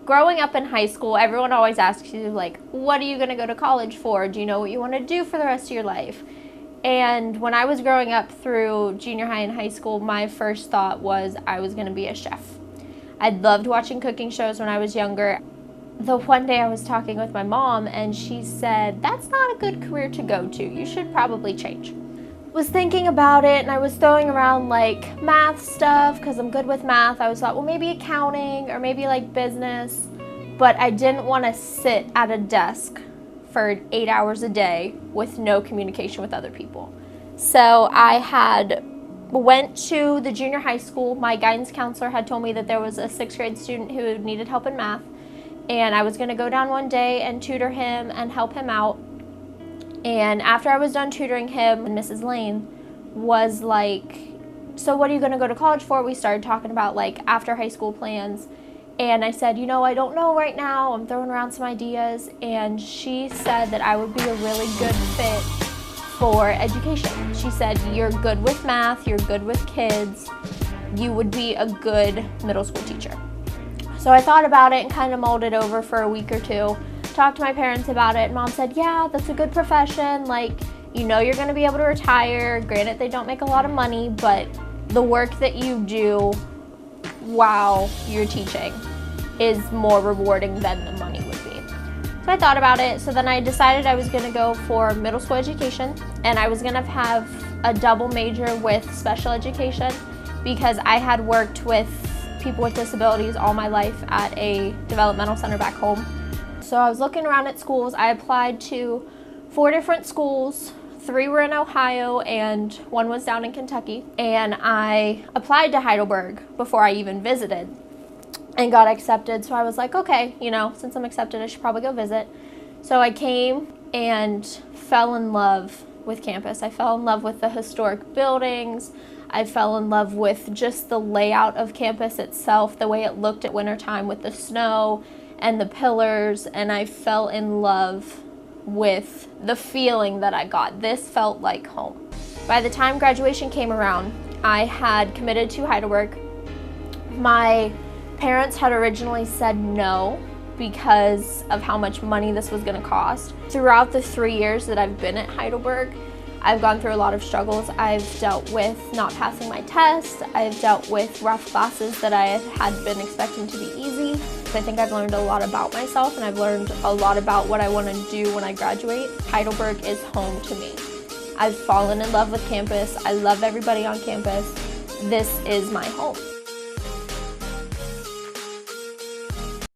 growing up in high school, everyone always asks you, like, what are you going to go to college for? Do you know what you want to do for the rest of your life? And when I was growing up through junior high and high school, my first thought was I was going to be a chef. I loved watching cooking shows when I was younger. The one day I was talking with my mom and she said, that's not a good career to go to. You should probably change. Was thinking about it and I was throwing around like math stuff because I'm good with math. I was thought, well, maybe accounting or maybe like business, but I didn't want to sit at a desk for 8 hours a day with no communication with other people. So I went to the junior high school. My guidance counselor had told me that there was a 6th grade student who needed help in math, and I was going to go down one day and tutor him and help him out. And after I was done tutoring him, Mrs. Lane was like, so what are you going to go to college for? We started talking about like after high school plans. And I said, you know, I don't know right now. I'm throwing around some ideas. And she said that I would be a really good fit for education. She said, you're good with math, you're good with kids, you would be a good middle school teacher. So I thought about it and kind of mulled it over for a week or two. Talked to my parents about it, and Mom said, yeah, that's a good profession. Like, you know you're gonna be able to retire. Granted, they don't make a lot of money, but the work that you do while you're teaching is more rewarding than the money would be. So I thought about it. So then I decided I was gonna go for middle school education, and I was gonna have a double major with special education because I had worked with people with disabilities all my life at a developmental center back home. So I was looking around at schools. I applied to 4 different schools. 3 were in Ohio and 1 was down in Kentucky. And I applied to Heidelberg before I even visited and got accepted. So I was like, okay, you know, since I'm accepted, I should probably go visit. So I came and fell in love with campus. I fell in love with the historic buildings. I fell in love with just the layout of campus itself, the way it looked at wintertime with the snow and the pillars, and I fell in love with the feeling that I got. This felt like home. By the time graduation came around, I had committed to Heidelberg. My parents had originally said no because of how much money this was going to cost. Throughout the 3 years that I've been at Heidelberg, I've gone through a lot of struggles. I've dealt with not passing my tests. I've dealt with rough classes that I had been expecting to be easy. I think I've learned a lot about myself, and I've learned a lot about what I want to do when I graduate. Heidelberg is home to me. I've fallen in love with campus. I love everybody on campus. This is my home.